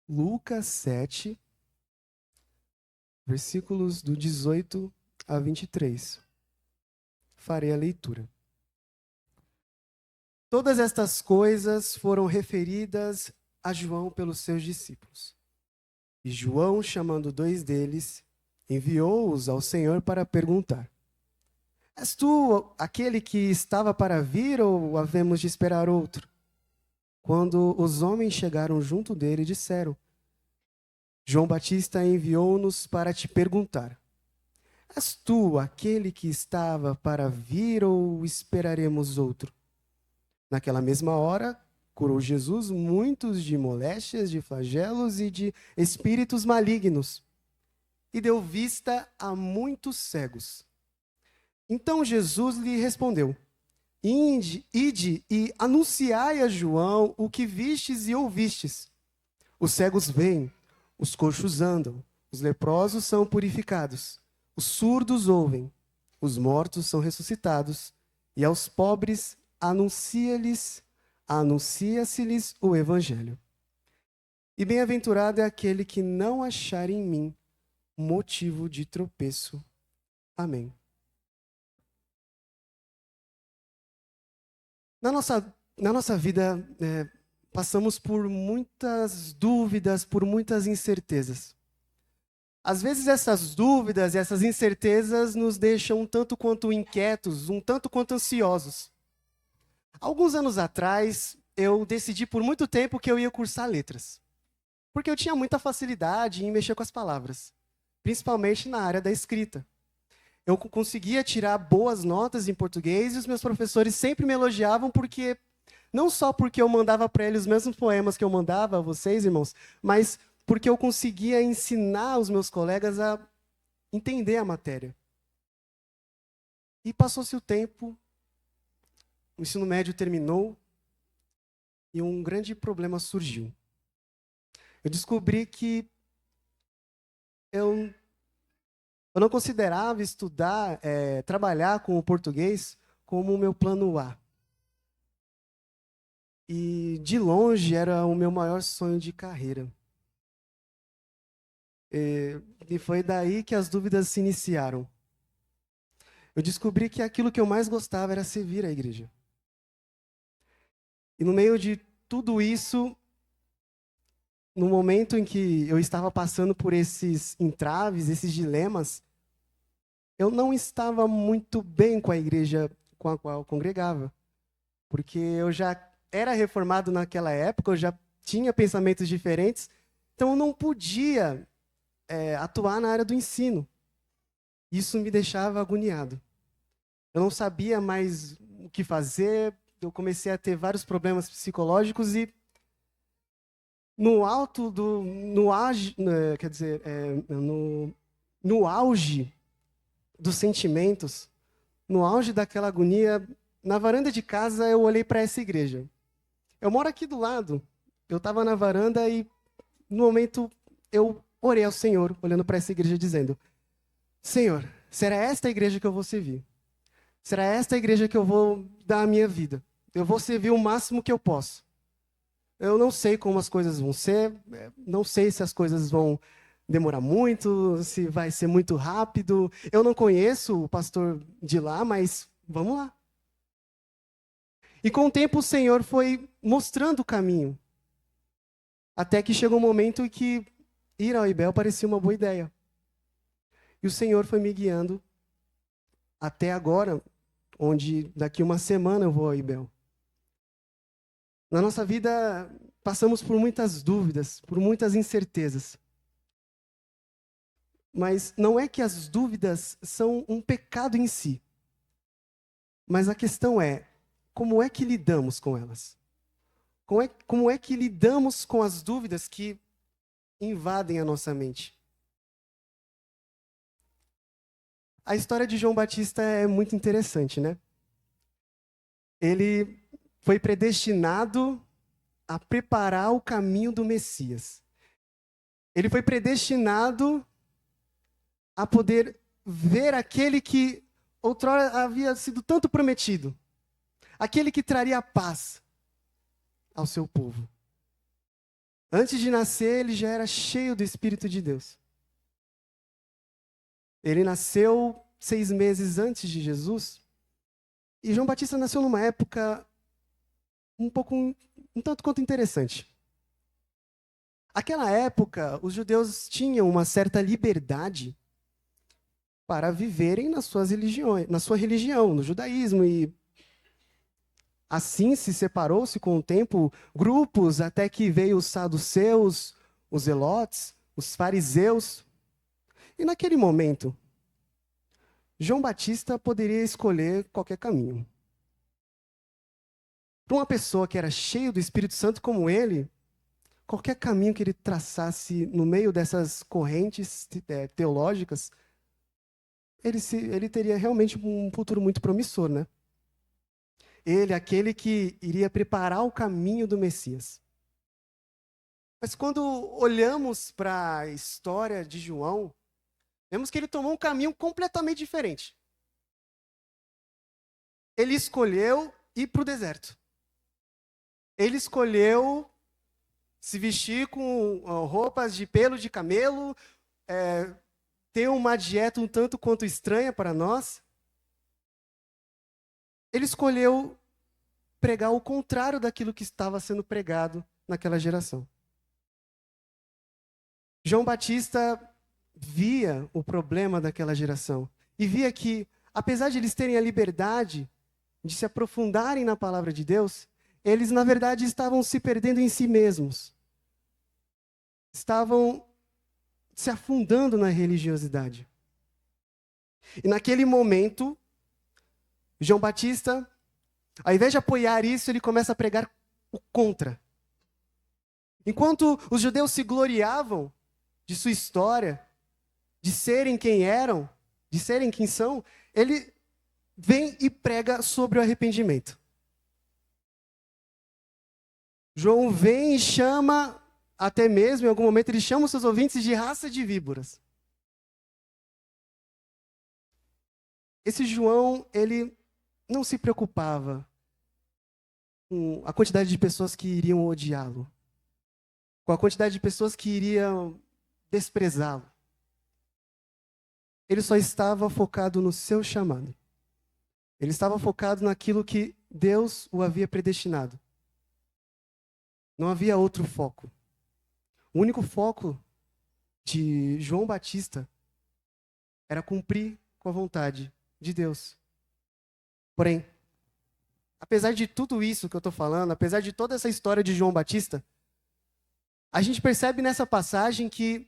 Lucas 7, versículos do 18 a 23. Farei a leitura. Todas estas coisas foram referidas a João pelos seus discípulos. E João, chamando dois deles, enviou-os ao Senhor para perguntar: És tu aquele que estava para vir ou havemos de esperar outro? Quando os homens chegaram junto dele, disseram: João Batista enviou-nos para te perguntar: És tu aquele que estava para vir ou esperaremos outro? Naquela mesma hora, curou Jesus muitos de moléstias, de flagelos e de espíritos malignos, e deu vista a muitos cegos. Então Jesus lhe respondeu: Ide e anunciai a João o que vistes e ouvistes. Os cegos veem, os coxos andam, os leprosos são purificados, os surdos ouvem, os mortos são ressuscitados, e aos pobres anuncia-se-lhes o evangelho. E bem-aventurado é aquele que não achar em mim motivo de tropeço. Amém. Na nossa vida, passamos por muitas dúvidas, por muitas incertezas. Às vezes essas dúvidas e essas incertezas nos deixam um tanto quanto inquietos, um tanto quanto ansiosos. Alguns anos atrás, eu decidi por muito tempo que eu ia cursar letras, porque eu tinha muita facilidade em mexer com as palavras, principalmente na área da escrita. Eu conseguia tirar boas notas em português e os meus professores sempre me elogiavam porque, não só porque eu mandava para eles os mesmos poemas que eu mandava a vocês, irmãos, mas porque eu conseguia ensinar os meus colegas a entender a matéria. E passou-se o tempo, o ensino médio terminou e um grande problema surgiu. Eu descobri que eu não considerava estudar, trabalhar com o português como o meu plano A. E, de longe, era o meu maior sonho de carreira. E foi daí que as dúvidas se iniciaram. Eu descobri que aquilo que eu mais gostava era servir a igreja. E no meio de tudo isso, no momento em que eu estava passando por esses entraves, esses dilemas, eu não estava muito bem com a igreja com a qual eu congregava. Porque eu já era reformado naquela época, eu já tinha pensamentos diferentes, então eu não podia atuar na área do ensino. Isso me deixava agoniado. Eu não sabia mais o que fazer, eu comecei a ter vários problemas psicológicos e no alto do, no, age, quer dizer, no auge dos sentimentos, no auge daquela agonia, na varanda de casa eu olhei para essa igreja. Eu moro aqui do lado. Eu estava na varanda e, no momento, eu orei ao Senhor, olhando para essa igreja, dizendo: Senhor, será esta a igreja que eu vou servir? Será esta a igreja que eu vou dar a minha vida? Eu vou servir o máximo que eu posso. Eu não sei como as coisas vão ser, não sei se as coisas vão demorar muito, se vai ser muito rápido. Eu não conheço o pastor de lá, mas vamos lá. E com o tempo o Senhor foi mostrando o caminho. Até que chegou um momento em que ir ao IBEL parecia uma boa ideia. E o Senhor foi me guiando até agora, onde daqui uma semana eu vou ao IBEL. Na nossa vida, passamos por muitas dúvidas, por muitas incertezas. Mas não é que as dúvidas são um pecado em si. Mas a questão é, como é que lidamos com elas? Como é que lidamos com as dúvidas que invadem a nossa mente? A história de João Batista é muito interessante, né? Ele foi predestinado a preparar o caminho do Messias. Ele foi predestinado a poder ver aquele que outrora havia sido tanto prometido. Aquele que traria paz ao seu povo. Antes de nascer, ele já era cheio do Espírito de Deus. Ele nasceu 6 meses antes de Jesus. E João Batista nasceu numa época um tanto quanto interessante. Aquela época, os judeus tinham uma certa liberdade para viverem nas suas religiões, na sua religião, no judaísmo, e assim se separou-se com o tempo grupos, até que veio os saduceus, os zelotes, os fariseus. E naquele momento, João Batista poderia escolher qualquer caminho. Para uma pessoa que era cheio do Espírito Santo como ele, qualquer caminho que ele traçasse no meio dessas correntes teológicas, ele teria realmente um futuro muito promissor, né? Ele, aquele que iria preparar o caminho do Messias. Mas quando olhamos para a história de João, vemos que ele tomou um caminho completamente diferente. Ele escolheu ir para o deserto. Ele escolheu se vestir com roupas de pelo de camelo, ter uma dieta um tanto quanto estranha para nós. Ele escolheu pregar o contrário daquilo que estava sendo pregado naquela geração. João Batista via o problema daquela geração e via que, apesar de eles terem a liberdade de se aprofundarem na palavra de Deus, eles, na verdade, estavam se perdendo em si mesmos. Estavam se afundando na religiosidade. E naquele momento, João Batista, ao invés de apoiar isso, ele começa a pregar o contra. Enquanto os judeus se gloriavam de sua história, de serem quem eram, de serem quem são, ele vem e prega sobre o arrependimento. João vem e chama, até mesmo em algum momento, ele chama os seus ouvintes de raça de víboras. Esse João, ele não se preocupava com a quantidade de pessoas que iriam odiá-lo, com a quantidade de pessoas que iriam desprezá-lo. Ele só estava focado no seu chamado. Ele estava focado naquilo que Deus o havia predestinado. Não havia outro foco. O único foco de João Batista era cumprir com a vontade de Deus. Porém, apesar de tudo isso que eu estou falando, apesar de toda essa história de João Batista, a gente percebe nessa passagem que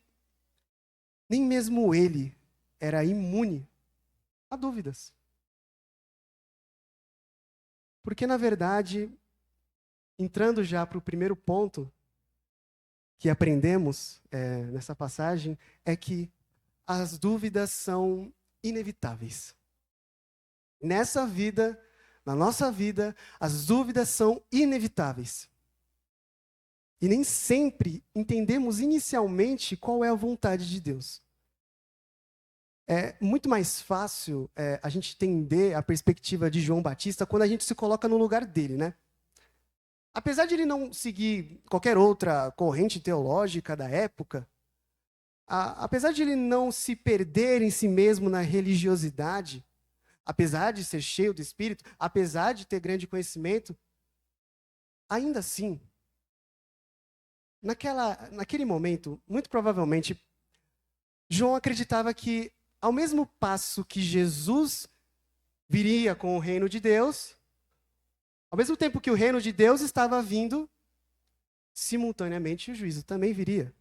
nem mesmo ele era imune a dúvidas. Porque, na verdade, entrando já para o primeiro ponto que aprendemos nessa passagem, é que as dúvidas são inevitáveis. Nessa vida, na nossa vida, as dúvidas são inevitáveis. E nem sempre entendemos inicialmente qual é a vontade de Deus. É muito mais fácil a gente entender a perspectiva de João Batista quando a gente se coloca no lugar dele, né? Apesar de ele não seguir qualquer outra corrente teológica da época, apesar de ele não se perder em si mesmo na religiosidade, apesar de ser cheio do Espírito, apesar de ter grande conhecimento, ainda assim, naquele momento, muito provavelmente, João acreditava que, ao mesmo passo que Jesus viria com o reino de Deus, ao mesmo tempo que o reino de Deus estava vindo, simultaneamente o juízo também viria.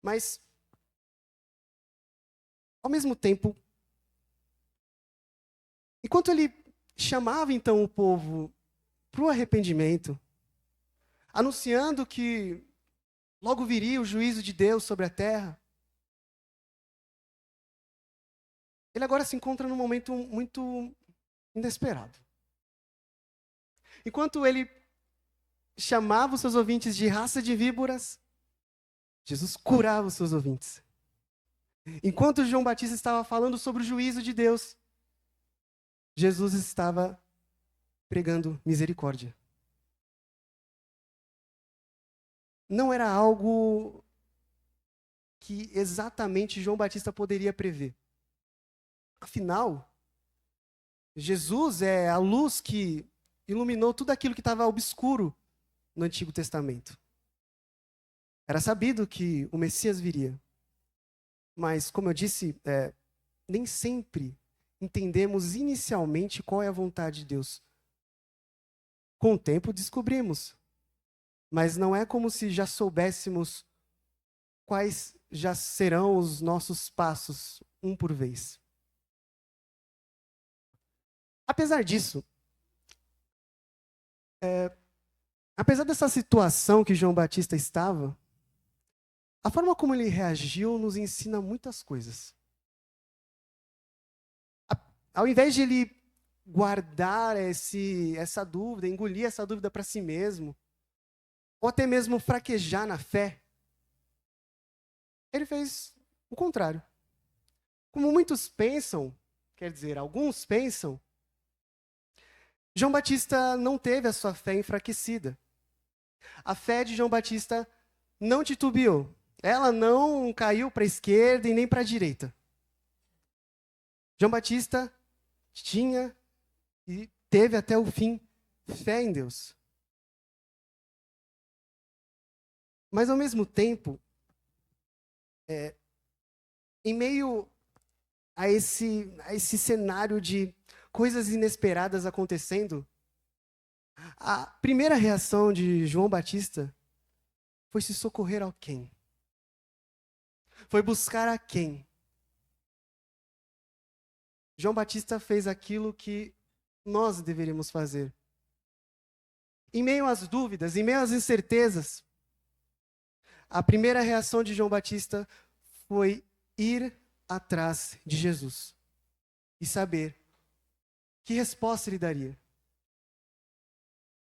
Mas, ao mesmo tempo, enquanto ele chamava então o povo para o arrependimento, anunciando que logo viria o juízo de Deus sobre a terra, ele agora se encontra num momento muito inesperado. Enquanto ele chamava os seus ouvintes de raça de víboras, Jesus curava os seus ouvintes. Enquanto João Batista estava falando sobre o juízo de Deus, Jesus estava pregando misericórdia. não era algo que exatamente João Batista poderia prever. Afinal, Jesus é a luz que iluminou tudo aquilo que estava obscuro no Antigo Testamento. Era sabido que o Messias viria. Mas, como eu disse, nem sempre entendemos inicialmente qual é a vontade de Deus. Com o tempo descobrimos. Mas não é como se já soubéssemos quais já serão os nossos passos, um por vez. Apesar disso, apesar dessa situação que João Batista estava, a forma como ele reagiu nos ensina muitas coisas. Ao invés de ele guardar essa dúvida, engolir essa dúvida para si mesmo, ou até mesmo fraquejar na fé, ele fez o contrário. Como muitos pensam, quer dizer, alguns pensam, João Batista não teve a sua fé enfraquecida. A fé de João Batista não titubeou. Ela não caiu para a esquerda e nem para a direita. João Batista tinha e teve até o fim fé em Deus. Mas, ao mesmo tempo, em meio a esse cenário de coisas inesperadas acontecendo, a primeira reação de João Batista foi se socorrer a quem? Foi buscar a quem? João Batista fez aquilo que nós deveríamos fazer. Em meio às dúvidas, em meio às incertezas, a primeira reação de João Batista foi ir atrás de Jesus e saber que resposta ele daria.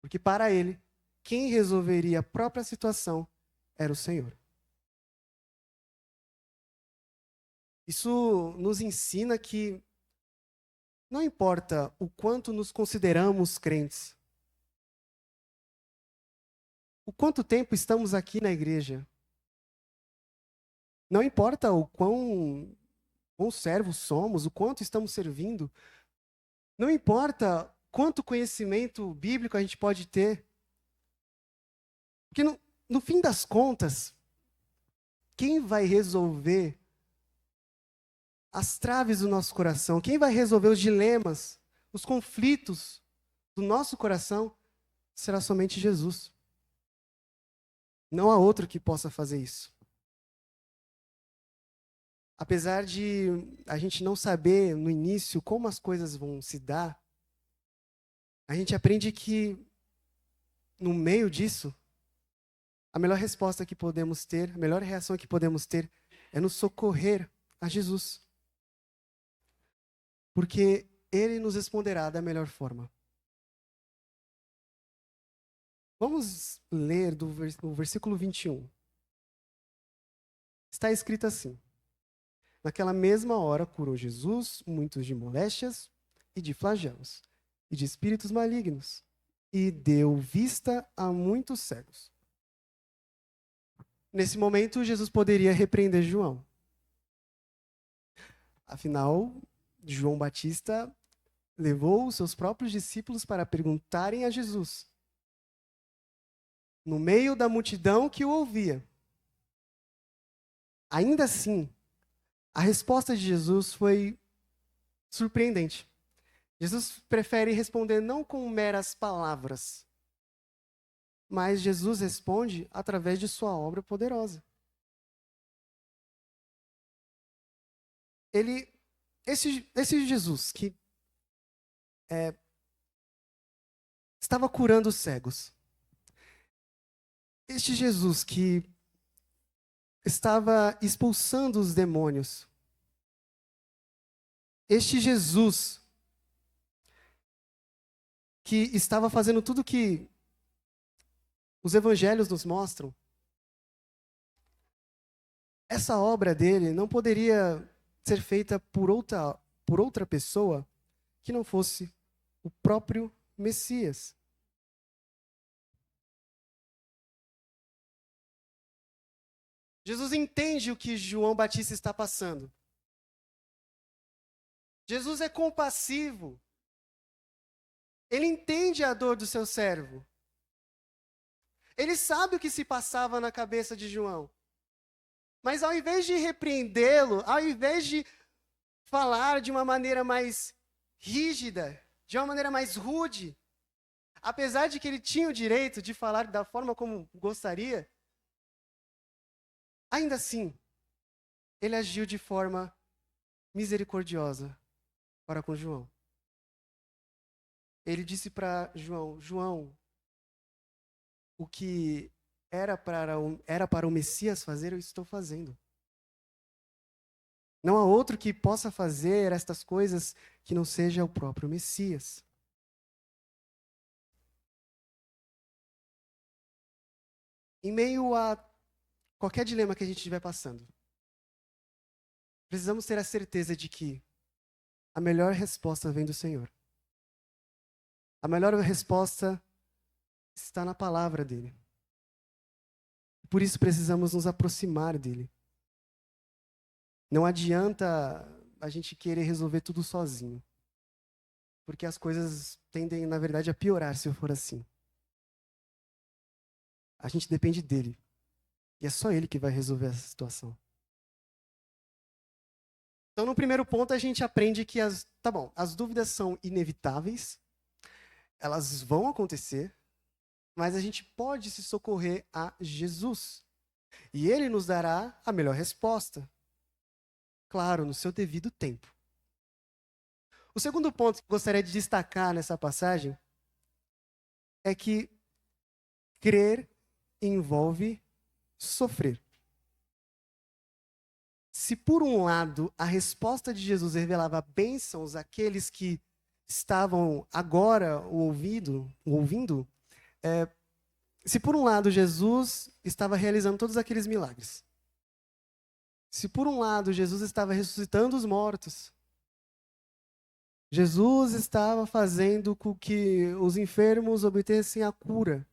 Porque para ele, quem resolveria a própria situação era o Senhor. Isso nos ensina que não importa o quanto nos consideramos crentes, o quanto tempo estamos aqui na igreja, não importa o quão servos somos, o quanto estamos servindo, não importa quanto conhecimento bíblico a gente pode ter, porque no fim das contas, quem vai resolver as traves do nosso coração, quem vai resolver os dilemas, os conflitos do nosso coração, será somente Jesus. Não há outro que possa fazer isso. Apesar de a gente não saber no início como as coisas vão se dar, a gente aprende que no meio disso, a melhor resposta que podemos ter, a melhor reação que podemos ter é nos socorrer a Jesus. Porque Ele nos responderá da melhor forma. Vamos ler do versículo 21. Está escrito assim: naquela mesma hora curou Jesus muitos de moléstias e de flagelos, e de espíritos malignos, e deu vista a muitos cegos. Nesse momento, Jesus poderia repreender João. Afinal, João Batista levou os seus próprios discípulos para perguntarem a Jesus, no meio da multidão que o ouvia. Ainda assim, a resposta de Jesus foi surpreendente. Jesus prefere responder não com meras palavras, mas Jesus responde através de sua obra poderosa. Esse Jesus que estava curando os cegos, este Jesus que estava expulsando os demônios, este Jesus que estava fazendo tudo que os evangelhos nos mostram, essa obra dele não poderia ser feita por outra pessoa que não fosse o próprio Messias. Jesus entende o que João Batista está passando. Jesus é compassivo. Ele entende a dor do seu servo. Ele sabe o que se passava na cabeça de João. Mas ao invés de repreendê-lo, ao invés de falar de uma maneira mais rígida, de uma maneira mais rude, apesar de que ele tinha o direito de falar da forma como gostaria, ainda assim, ele agiu de forma misericordiosa para com João. Ele disse para João: João, o que era para o Messias fazer, eu estou fazendo. Não há outro que possa fazer estas coisas que não seja o próprio Messias. Em meio a qualquer dilema que a gente estiver passando, precisamos ter a certeza de que a melhor resposta vem do Senhor. A melhor resposta está na palavra dele. Por isso precisamos nos aproximar dele. Não adianta a gente querer resolver tudo sozinho. Porque as coisas tendem, na verdade, a piorar se eu for assim. A gente depende dele. E é só ele que vai resolver essa situação. Então, no primeiro ponto, a gente aprende que as dúvidas são inevitáveis, elas vão acontecer, mas a gente pode se socorrer a Jesus. E ele nos dará a melhor resposta. Claro, no seu devido tempo. O segundo ponto que eu gostaria de destacar nessa passagem é que crer envolve sofrer. Se por um lado a resposta de Jesus revelava bênçãos àqueles que estavam agora ouvindo, se por um lado Jesus estava realizando todos aqueles milagres, se por um lado Jesus estava ressuscitando os mortos, Jesus estava fazendo com que os enfermos obtessem a cura.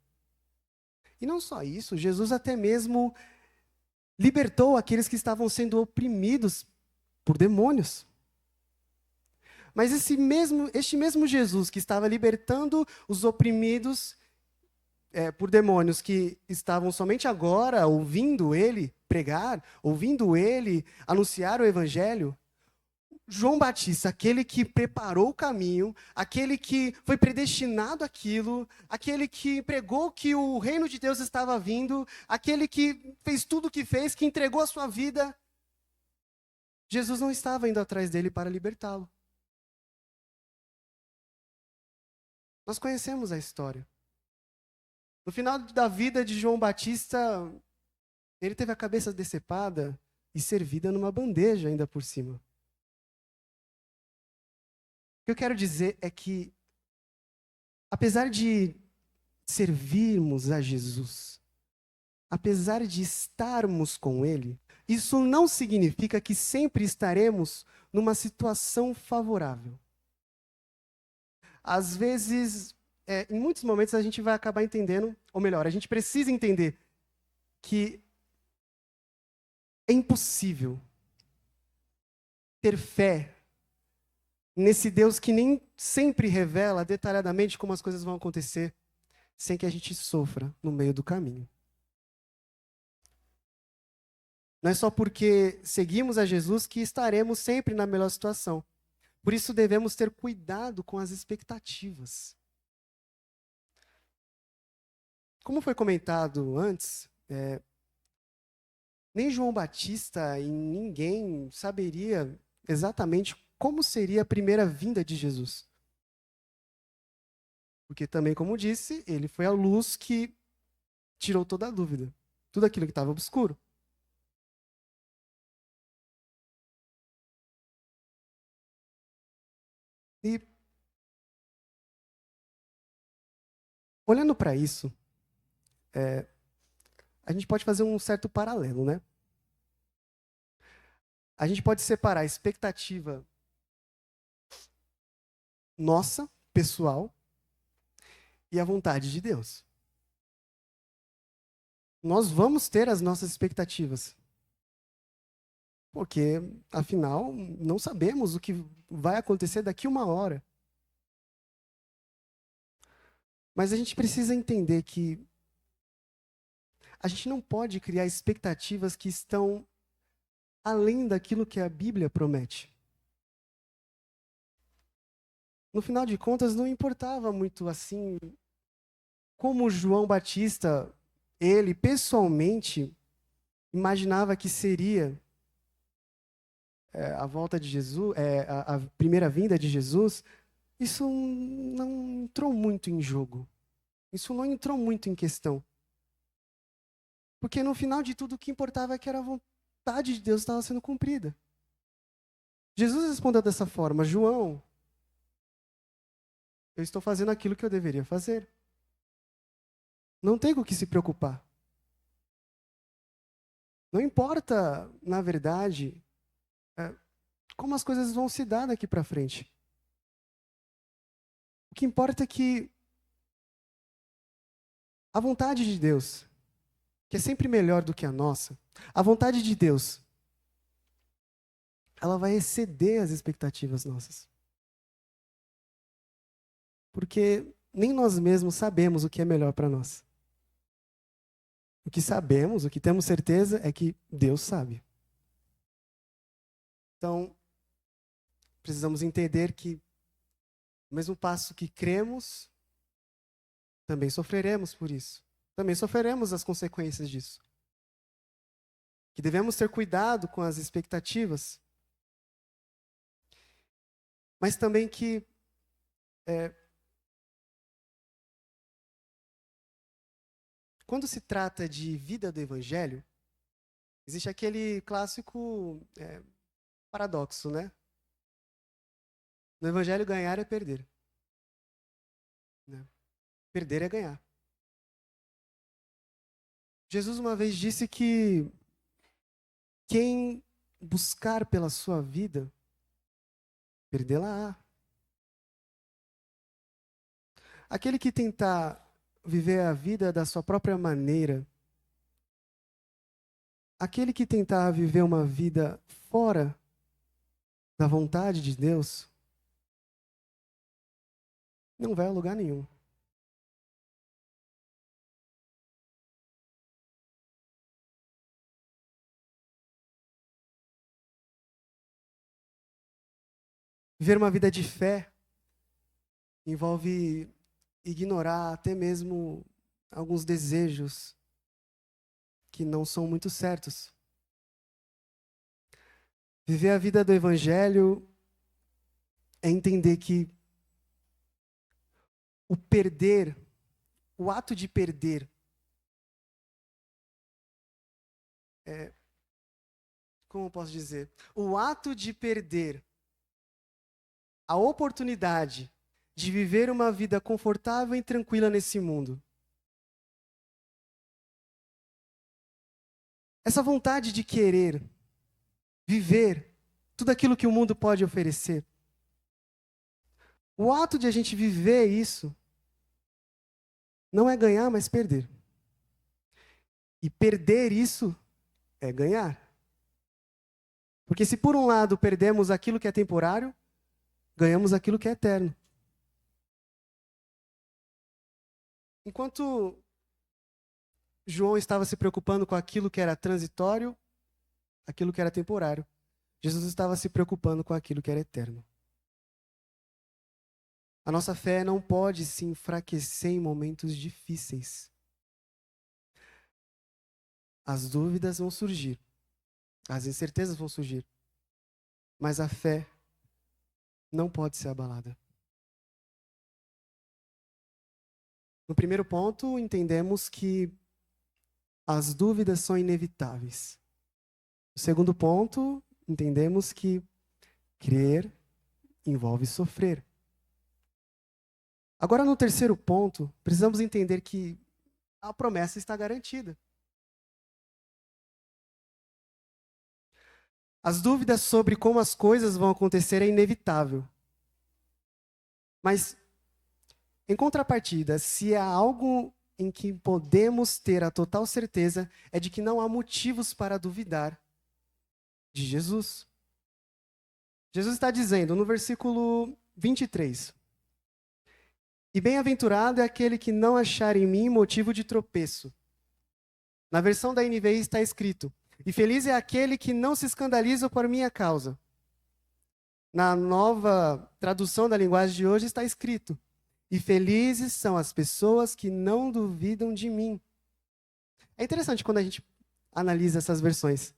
E não só isso, Jesus até mesmo libertou aqueles que estavam sendo oprimidos por demônios. Mas este mesmo Jesus que estava libertando os oprimidos por demônios que estavam somente agora ouvindo ele pregar, ouvindo ele anunciar o evangelho, João Batista, aquele que preparou o caminho, aquele que foi predestinado àquilo, aquele que pregou que o reino de Deus estava vindo, aquele que fez tudo o que fez, que entregou a sua vida, Jesus não estava indo atrás dele para libertá-lo. Nós conhecemos a história. No final da vida de João Batista, ele teve a cabeça decepada e servida numa bandeja ainda por cima. O que eu quero dizer é que, apesar de servirmos a Jesus, apesar de estarmos com Ele, isso não significa que sempre estaremos numa situação favorável. Às vezes, em muitos momentos, a gente vai acabar entendendo, ou melhor, a gente precisa entender que é impossível ter fé nesse Deus que nem sempre revela detalhadamente como as coisas vão acontecer, sem que a gente sofra no meio do caminho. Não é só porque seguimos a Jesus que estaremos sempre na melhor situação. Por isso devemos ter cuidado com as expectativas. Como foi comentado antes, nem João Batista e ninguém saberia exatamente como seria a primeira vinda de Jesus. Porque também, como disse, ele foi a luz que tirou toda a dúvida. Tudo aquilo que estava obscuro. E, olhando para isso, a gente pode fazer um certo paralelo, né? A gente pode separar a expectativa nossa, pessoal, e a vontade de Deus. Nós vamos ter as nossas expectativas. Porque, afinal, não sabemos o que vai acontecer daqui uma hora. Mas a gente precisa entender que a gente não pode criar expectativas que estão além daquilo que a Bíblia promete. No final de contas, não importava muito assim como João Batista, ele pessoalmente imaginava que seria a volta de Jesus, a primeira vinda de Jesus. Isso não entrou muito em jogo. Isso não entrou muito em questão. Porque no final de tudo, o que importava é que era a vontade de Deus estava sendo cumprida. Jesus respondeu dessa forma: João, eu estou fazendo aquilo que eu deveria fazer. Não tem com o que se preocupar. Não importa, na verdade, como as coisas vão se dar daqui para frente. O que importa é que a vontade de Deus, que é sempre melhor do que a nossa, a vontade de Deus, ela vai exceder as expectativas nossas. Porque nem nós mesmos sabemos o que é melhor para nós. O que sabemos, o que temos certeza é que Deus sabe. Então, precisamos entender que, no mesmo passo que cremos, também sofreremos por isso. Também sofreremos as consequências disso. Que devemos ter cuidado com as expectativas, mas também que quando se trata de vida do Evangelho, existe aquele clássico paradoxo, né? No Evangelho, ganhar é perder. Né? Perder é ganhar. Jesus uma vez disse que quem buscar pela sua vida, perdê-la-á. Aquele que tentar viver a vida da sua própria maneira, aquele que tentar viver uma vida fora da vontade de Deus, não vai a lugar nenhum. Viver uma vida de fé envolve ignorar até mesmo alguns desejos que não são muito certos. Viver a vida do Evangelho é entender que o perder, o ato de perder, como eu posso dizer? O ato de perder a oportunidade de viver uma vida confortável e tranquila nesse mundo. Essa vontade de querer viver tudo aquilo que o mundo pode oferecer. O ato de a gente viver isso não é ganhar, mas perder. E perder isso é ganhar. Porque se por um lado perdemos aquilo que é temporário, ganhamos aquilo que é eterno. Enquanto João estava se preocupando com aquilo que era transitório, aquilo que era temporário, Jesus estava se preocupando com aquilo que era eterno. A nossa fé não pode se enfraquecer em momentos difíceis. As dúvidas vão surgir, as incertezas vão surgir, mas a fé não pode ser abalada. No primeiro ponto, entendemos que as dúvidas são inevitáveis. No segundo ponto, entendemos que crer envolve sofrer. Agora, no terceiro ponto, precisamos entender que a promessa está garantida. As dúvidas sobre como as coisas vão acontecer é inevitável. Mas, em contrapartida, se há algo em que podemos ter a total certeza é de que não há motivos para duvidar de Jesus. Jesus está dizendo no versículo 23: E bem-aventurado é aquele que não achar em mim motivo de tropeço. Na versão da NVI está escrito: E feliz é aquele que não se escandaliza por minha causa. Na nova tradução da linguagem de hoje está escrito: E felizes são as pessoas que não duvidam de mim. É interessante quando a gente analisa essas versões.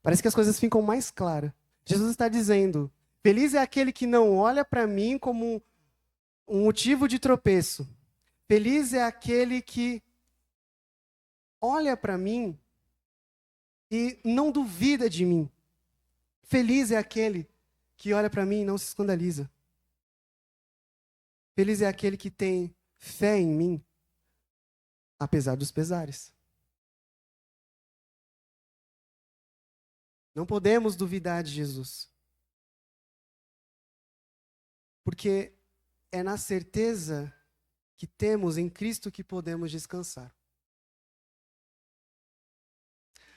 Parece que as coisas ficam mais claras. Jesus está dizendo: Feliz é aquele que não olha para mim como um motivo de tropeço. Feliz é aquele que olha para mim e não duvida de mim. Feliz é aquele que olha para mim e não se escandaliza. Feliz é aquele que tem fé em mim, apesar dos pesares. Não podemos duvidar de Jesus. Porque é na certeza que temos em Cristo que podemos descansar.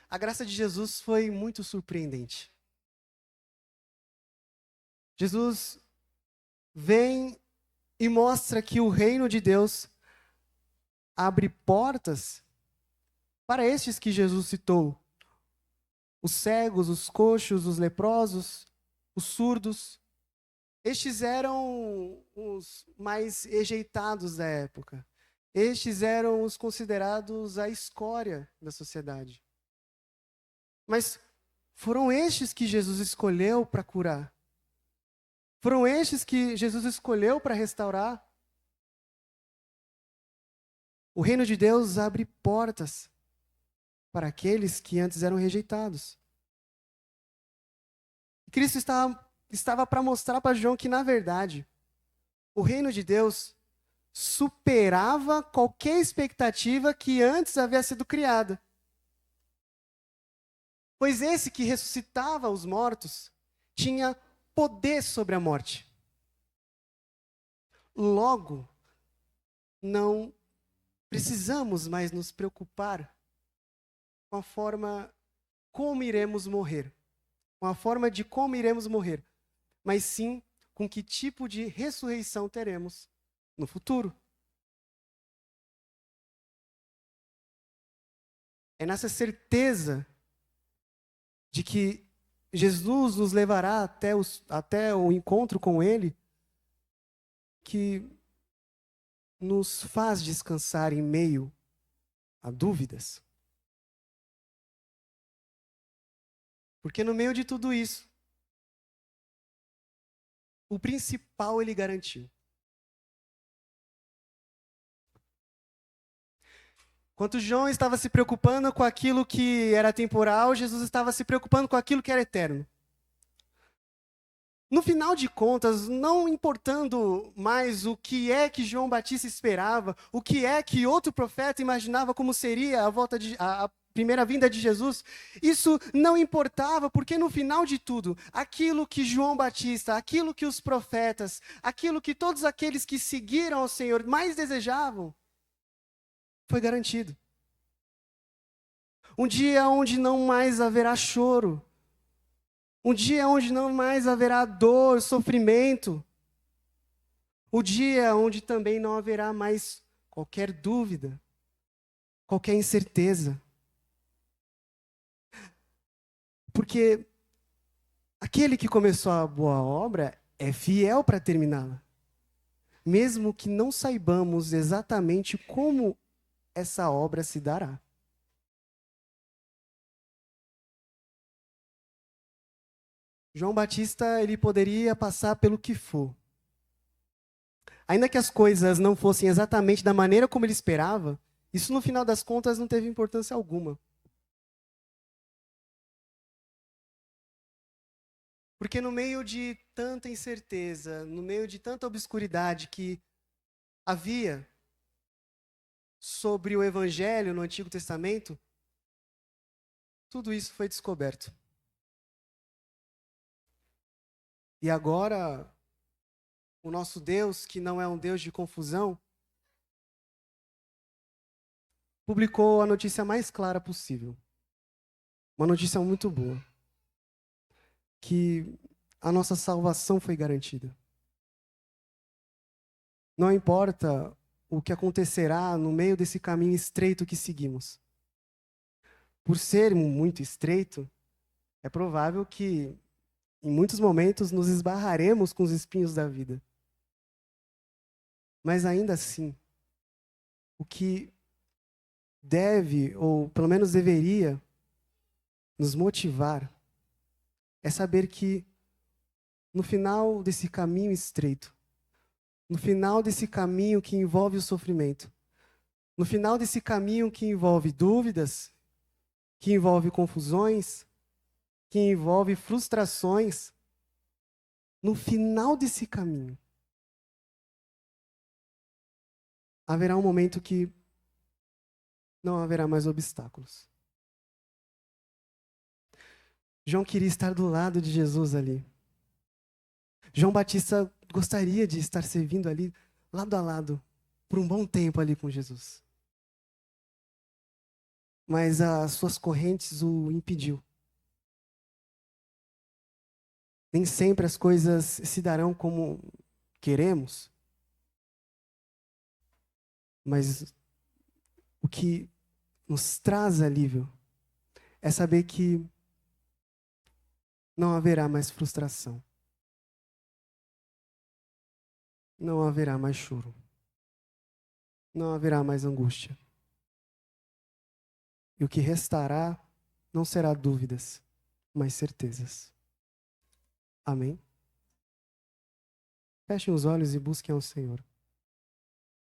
A graça de Jesus foi muito surpreendente. Jesus vem e mostra que o reino de Deus abre portas para estes que Jesus citou: os cegos, os coxos, os leprosos, os surdos. Estes eram os mais rejeitados da época. Estes eram os considerados a escória da sociedade. Mas foram estes que Jesus escolheu para curar. Foram estes que Jesus escolheu para restaurar. O reino de Deus abre portas para aqueles que antes eram rejeitados. Cristo estava para mostrar para João que, na verdade, o reino de Deus superava qualquer expectativa que antes havia sido criada. Pois esse que ressuscitava os mortos tinha poder sobre a morte. Logo, não precisamos mais nos preocupar com a forma como iremos morrer, com a forma de como iremos morrer, mas sim com que tipo de ressurreição teremos no futuro. É nessa certeza de que Jesus nos levará até o encontro com Ele que nos faz descansar em meio a dúvidas. Porque no meio de tudo isso, o principal Ele garantiu. Enquanto João estava se preocupando com aquilo que era temporal, Jesus estava se preocupando com aquilo que era eterno. No final de contas, não importando mais o que é que João Batista esperava, o que é que outro profeta imaginava como seria a primeira vinda de Jesus, isso não importava, porque no final de tudo, aquilo que João Batista, aquilo que os profetas, aquilo que todos aqueles que seguiram ao Senhor mais desejavam, foi garantido. Um dia onde não mais haverá choro. Um dia onde não mais haverá dor, sofrimento. O dia onde também não haverá mais qualquer dúvida, qualquer incerteza. Porque aquele que começou a boa obra é fiel para terminá-la. Mesmo que não saibamos exatamente como essa obra se dará. João Batista, ele poderia passar pelo que for. Ainda que as coisas não fossem exatamente da maneira como ele esperava, isso no final das contas não teve importância alguma. Porque no meio de tanta incerteza, no meio de tanta obscuridade que havia sobre o Evangelho no Antigo Testamento, tudo isso foi descoberto. E agora, o nosso Deus, que não é um Deus de confusão, publicou a notícia mais clara possível. Uma notícia muito boa. Que a nossa salvação foi garantida. Não importa o que acontecerá no meio desse caminho estreito que seguimos. Por ser muito estreito, é provável que em muitos momentos nos esbarraremos com os espinhos da vida. Mas ainda assim, o que deve, ou pelo menos deveria, nos motivar é saber que no final desse caminho estreito, no final desse caminho que envolve o sofrimento, no final desse caminho que envolve dúvidas, que envolve confusões, que envolve frustrações, no final desse caminho, haverá um momento que não haverá mais obstáculos. João queria estar do lado de Jesus ali. João Batista gostaria de estar servindo ali, lado a lado, por um bom tempo ali com Jesus. Mas as suas correntes o impediu. Nem sempre as coisas se darão como queremos, mas o que nos traz alívio é saber que não haverá mais frustração. Não haverá mais choro. Não haverá mais angústia. E o que restará não será dúvidas, mas certezas. Amém? Fechem os olhos e busquem ao Senhor.